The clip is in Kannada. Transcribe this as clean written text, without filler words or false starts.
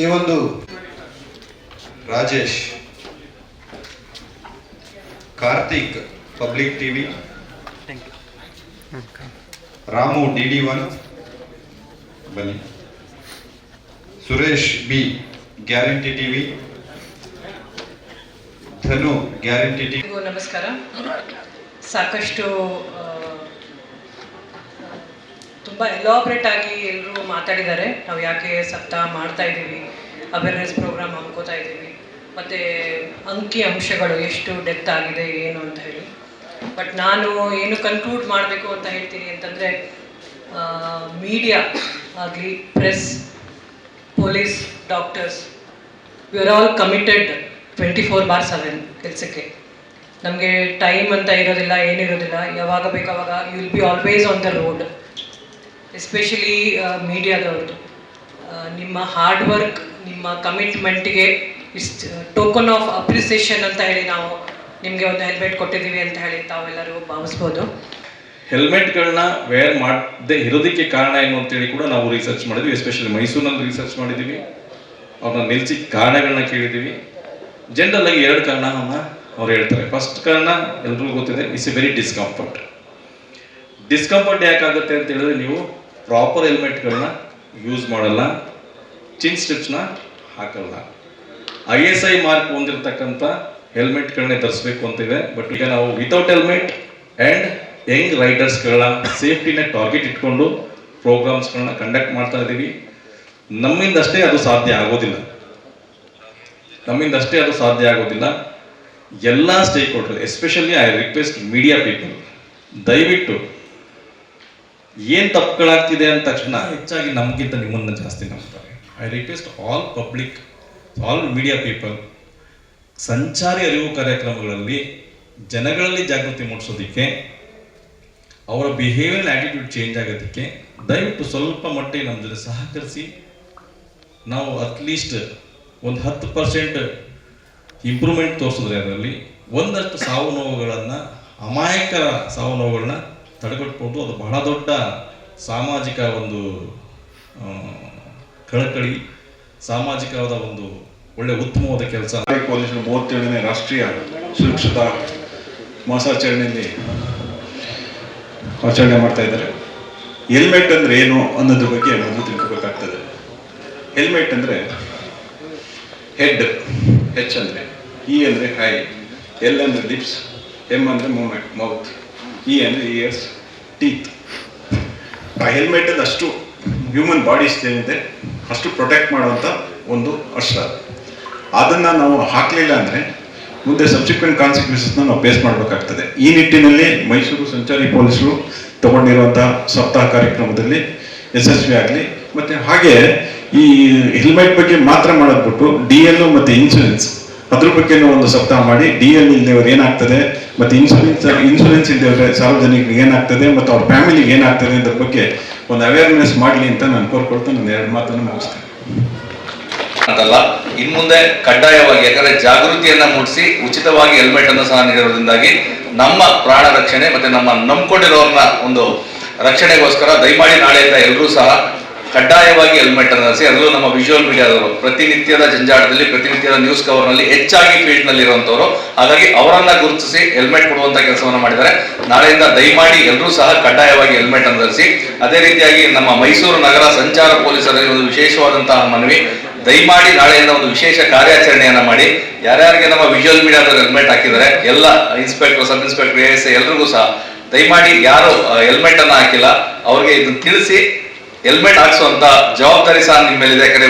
ಈ ಒಂದು Rajesh, Karthik public TV, Ramu DD1 ಬನ್ನಿ, ಸುರೇಶ್ ಬಿ ಗ್ಯಾರಂಟಿ ಟಿವಿ, ಧನು ಗ್ಯಾರಂಟಿ ಟಿವಿ. ನಮಸ್ಕಾರ. ಸಾಕಷ್ಟು ತುಂಬ ಎಲಾಬ್ರೇಟ್ ಆಗಿ ಎಲ್ಲರೂ ಮಾತಾಡಿದ್ದಾರೆ. ನಾವು ಯಾಕೆ ಸಪ್ತಾಹ ಮಾಡ್ತಾ ಇದ್ದೀವಿ, ಅವೇರ್ನೆಸ್ ಪ್ರೋಗ್ರಾಮ್ ಹಮ್ಕೋತಾ ಇದ್ದೀವಿ, ಮತ್ತು ಅಂಕಿ ಅಂಶಗಳು ಎಷ್ಟು ಡೆತ್ ಆಗಿದೆ ಏನು ಅಂತ ಹೇಳಿ. ಬಟ್ ನಾನು ಏನು ಕನ್ಕ್ಲೂಡ್ ಮಾಡಬೇಕು ಅಂತ ಹೇಳ್ತೀನಿ ಅಂತಂದರೆ, ಮೀಡಿಯಾ ಆಗಲಿ, press, police, doctors, we are all committed 24/7 ಕೆಲಸಕ್ಕೆ. ನಮಗೆ ಟೈಮ್ ಅಂತ ಇರೋದಿಲ್ಲ, ಏನಿರೋದಿಲ್ಲ. ಯಾವಾಗ ಬೇಕಾವಾಗ you will be always on the road. Especially ಮೀಡಿಯಾದವ್ರದ್ದು ನಿಮ್ಮ ಹಾರ್ಡ್ ವರ್ಕ್, ನಿಮ್ಮ ಕಮಿಟ್ಮೆಂಟಿಗೆ ಇಷ್ಟು ಟೋಕನ್ ಆಫ್ ಅಪ್ರಿಸಿಯೇಷನ್ ಅಂತ ಹೇಳಿ ನಾವು ನಿಮಗೆ ಒಂದು ಹೆಲ್ಮೆಟ್ ಕೊಟ್ಟಿದ್ದೀವಿ ಅಂತ ಹೇಳಿ ತಾವೆಲ್ಲರೂ ಭಾವಿಸ್ಬೋದು. ಹೆಲ್ಮೆಟ್ಗಳನ್ನ ವೇರ್ ಮಾಡದೆ ಇರೋದಕ್ಕೆ ಕಾರಣ ಏನು ಅಂತೇಳಿ ಕೂಡ ನಾವು ರಿಸರ್ಚ್ ಮಾಡಿದ್ವಿ. ಎಸ್ಪೆಷಲಿ ಮೈಸೂರಿನಲ್ಲಿ ರಿಸರ್ಚ್ ಮಾಡಿದ್ದೀವಿ. ಅವ್ರನ್ನ ನಿಲ್ಲಿಸಿ ಕಾರಣಗಳನ್ನ ಕೇಳಿದ್ದೀವಿ. ಜನರಲ್ ಆಗಿ 2 ಕಾರಣವನ್ನು ಅವ್ರು ಹೇಳ್ತಾರೆ. ಫಸ್ಟ್ ಕಾರಣ ಎಲ್ರಿಗೂ ಗೊತ್ತಿದೆ, it's a very discomfort. Discomfort ಯಾಕಾಗುತ್ತೆ ಅಂತ ಹೇಳಿದ್ರೆ, ನೀವು ಪ್ರಾಪರ್ ಹೆಲ್ಮೆಟ್ಗಳನ್ನ ಯೂಸ್ ಮಾಡಲ್ಲ, ಚಿನ್ ಸ್ಟ್ರಿಪ್ಸ್ನ ಹಾಕಲ್ಲ. ISI ಮಾರ್ಕ್ ಹೊಂದಿರತಕ್ಕಂಥ ಹೆಲ್ಮೆಟ್ಗಳನ್ನೇ ಧರಿಸ್ಬೇಕು ಅಂತಿದೆ. ಬಟ್ ಈಗ ನಾವು ವಿತೌಟ್ ಹೆಲ್ಮೆಟ್ ಆ್ಯಂಡ್ ಯಂಗ್ ರೈಡರ್ಸ್ಗಳ ಸೇಫ್ಟಿನ ಟಾರ್ಗೆಟ್ ಇಟ್ಕೊಂಡು ಪ್ರೋಗ್ರಾಮ್ಸ್ಗಳನ್ನ ಕಂಡಕ್ಟ್ ಮಾಡ್ತಾ ಇದ್ದೀವಿ. ನಮ್ಮಿಂದಷ್ಟೇ ಅದು ಸಾಧ್ಯ ಆಗೋದಿಲ್ಲ. ಎಲ್ಲ stake holder, especially I request media people, ದಯವಿಟ್ಟು ಏನು ತಪ್ಪುಗಳಾಗ್ತಿದೆ ಅಂದ ತಕ್ಷಣ ಹೆಚ್ಚಾಗಿ ನಮಗಿಂತ ನಿಮ್ಮನ್ನು ಜಾಸ್ತಿ ನಂಬ್ತಾರೆ. I request all public, all media people, ಸಂಚಾರಿ ಅರಿವು ಕಾರ್ಯಕ್ರಮಗಳಲ್ಲಿ ಜನಗಳಲ್ಲಿ ಜಾಗೃತಿ ಮೂಡಿಸೋದಕ್ಕೆ, ಅವರ ಬಿಹೇವಿಯರ್ ಆಟಿಟ್ಯೂಡ್ ಚೇಂಜ್ ಆಗೋದಕ್ಕೆ ದಯವಿಟ್ಟು ಸ್ವಲ್ಪ ಮಟ್ಟಿಗೆ ನಮ್ಮ ಜೊತೆ ಸಹಕರಿಸಿ. ನಾವು ಅಟ್ಲೀಸ್ಟ್ ಒಂದು 10% ಇಂಪ್ರೂವ್ಮೆಂಟ್ ತೋರಿಸಿದ್ರೆ ಅದರಲ್ಲಿ ಒಂದಷ್ಟು ಸಾವು ನೋವುಗಳನ್ನು, ಅಮಾಯಕರ ಸಾವು ನೋವುಗಳನ್ನ ತಡೆಗಟ್ಬೋದು. ಅದು ಬಹಳ ದೊಡ್ಡ ಸಾಮಾಜಿಕ ಒಂದು ಕಳಕಳಿ, ಸಾಮಾಜಿಕವಾದ ಒಂದು ಒಳ್ಳೆ ಉತ್ತಮವಾದ ಕೆಲಸ. ಪೊಲೀಸರು 37ನೇ ರಾಷ್ಟ್ರೀಯ ಸುರಕ್ಷತಾ ಮಾಸಾಚರಣೆಯಲ್ಲಿ ಆಚರಣೆ ಮಾಡ್ತಾ ಇದ್ದಾರೆ. ಹೆಲ್ಮೆಟ್ ಅಂದರೆ ಏನು ಅನ್ನೋದ್ರ ಬಗ್ಗೆ ಮೊದಲು ತಿಳ್ಕೋಬೇಕಾಗ್ತದೆ. ಹೆಲ್ಮೆಟ್ ಅಂದರೆ ಹೆಡ್, H ಅಂದರೆ, E ಅಂದರೆ ಹೈ, L ಅಂದರೆ ಲಿಪ್ಸ್, M ಅಂದರೆ ಮೂಮೆಂಟ್ ಮೌತ್, E ಅಂದರೆ ಇಯರ್ಸ್, ಟೀತ್. ಆ ಹೆಲ್ಮೆಟಲ್ಲಿ ಅಷ್ಟು ಹ್ಯೂಮನ್ ಬಾಡೀಸ್ ಏನಿದೆ ಅಷ್ಟು ಪ್ರೊಟೆಕ್ಟ್ ಮಾಡುವಂಥ ಒಂದು ಅಸ್ತ್ರ. ಅದನ್ನು ನಾವು ಹಾಕಲಿಲ್ಲ ಅಂದರೆ ಮುಂದೆ ಸಬ್ಸಿಕ್ವೆಂಟ್ ಕಾನ್ಸಿಕ್ವೆನ್ಸಸ್ನ ನಾವು ಫೇಸ್ ಮಾಡಬೇಕಾಗ್ತದೆ. ಈ ನಿಟ್ಟಿನಲ್ಲಿ ಮೈಸೂರು ಸಂಚಾರಿ ಪೊಲೀಸರು ತಗೊಂಡಿರುವಂಥ ಸಪ್ತಾಹ ಕಾರ್ಯಕ್ರಮದಲ್ಲಿ ಯಶಸ್ವಿ ಆಗಲಿ. ಮತ್ತು ಹಾಗೆ ಈ ಹೆಲ್ಮೆಟ್ ಬಗ್ಗೆ ಮಾತ್ರ ಮಾಡೋದ್ಬಿಟ್ಟು DL ಮತ್ತು ಇನ್ಶೂರೆನ್ಸ್ ಅದ್ರ ಬಗ್ಗೆನೂ ಒಂದು ಸಪ್ತಾಹ ಮಾಡಿ, DL ಇಲ್ಲದವ್ರು ಏನಾಗ್ತದೆ ಮತ್ತು ಇನ್ಶೂರೆನ್ಸ್ ಇಲ್ಲದವ್ರೆ ಸಾರ್ವಜನಿಕರಿಗೆ ಏನಾಗ್ತದೆ ಮತ್ತು ಅವ್ರ ಫ್ಯಾಮಿಲಿಗೆ ಏನಾಗ್ತದೆ ಅದ್ರ ಬಗ್ಗೆ ಒಂದು ಅವೇರ್ನೆಸ್ ಮಾಡಲಿ ಅಂತ ನಾನು ಕೋರ್ಕೊಳ್ತಾ ನಾನು 2 ಮಾತನ್ನು ಮುಗಿಸ್ತೇನೆ ಅಂತಲ್ಲ. ಇನ್ನು ಮುಂದೆ ಕಡ್ಡಾಯವಾಗಿ, ಯಾಕಂದ್ರೆ ಜಾಗೃತಿಯನ್ನ ಮೂಡಿಸಿ ಉಚಿತವಾಗಿ ಹೆಲ್ಮೆಟ್ ಅನ್ನು ಸಹ ನೀಡಿರೋದ್ರಿಂದಾಗಿ ನಮ್ಮ ಪ್ರಾಣ ರಕ್ಷಣೆ ಮತ್ತೆ ನಮ್ಮ ನಂಬ್ಕೊಂಡಿರೋರ್ನ ಒಂದು ರಕ್ಷಣೆಗೋಸ್ಕರ ದಯಮಾಡಿ ನಾಳೆಯಿಂದ ಎಲ್ಲರೂ ಸಹ ಕಡ್ಡಾಯವಾಗಿ ಹೆಲ್ಮೆಟ್ ಅನ್ನು ಧರಿಸಿ. ಅದರಲ್ಲೂ ನಮ್ಮ ವಿಜುವಲ್ ಮೀಡಿಯಾದವರು ಪ್ರತಿನಿತ್ಯದ ಜಂಜಾಟದಲ್ಲಿ, ಪ್ರತಿನಿತ್ಯದ ನ್ಯೂಸ್ ಕವರ್ನಲ್ಲಿ ಹೆಚ್ಚಾಗಿ ಫೀಲ್ಡ್ ನಲ್ಲಿ ಇರುವಂತವರು. ಹಾಗಾಗಿ ಅವರನ್ನ ಗುರುತಿಸಿ ಹೆಲ್ಮೆಟ್ ಕೊಡುವಂತ ಕೆಲಸವನ್ನು ಮಾಡಿದ್ದಾರೆ. ನಾಳೆಯಿಂದ ದಯಮಾಡಿ ಎಲ್ಲರೂ ಸಹ ಕಡ್ಡಾಯವಾಗಿ ಹೆಲ್ಮೆಟ್ ಅನ್ನು ಧರಿಸಿ. ಅದೇ ರೀತಿಯಾಗಿ ನಮ್ಮ ಮೈಸೂರು ನಗರ ಸಂಚಾರ ಪೊಲೀಸರಲ್ಲಿ ಒಂದು ವಿಶೇಷವಾದಂತಹ ಮನವಿ, ದಯಮಾಡಿ ನಾಳೆಯಿಂದ ಒಂದು ವಿಶೇಷ ಕಾರ್ಯಾಚರಣೆಯನ್ನ ಮಾಡಿ. ಯಾರ್ಯಾರಿಗೆ ನಮ್ಮ ವಿಜುವಲ್ ಮೀಡಿಯಾದಲ್ಲಿ ಹೆಲ್ಮೆಟ್ ಹಾಕಿದ್ದಾರೆ ಎಲ್ಲ ಇನ್ಸ್ಪೆಕ್ಟರ್, ಸಬ್ ಇನ್ಸ್ಪೆಕ್ಟರ್, ASI ಎಲ್ರಿಗೂ ಸಹ ದಯಮಾಡಿ ಯಾರು ಹೆಲ್ಮೆಟ್ ಅನ್ನ ಹಾಕಿಲ್ಲ ಅವ್ರಿಗೆ ಇದನ್ನು ತಿಳಿಸಿ ಹೆಲ್ಮೆಟ್ ಹಾಕಿಸುವಂತ ಜವಾಬ್ದಾರಿ ಸಹ ನಿಮ್ಮ ಮೇಲಿದೆ. ಯಾಕಂದ್ರೆ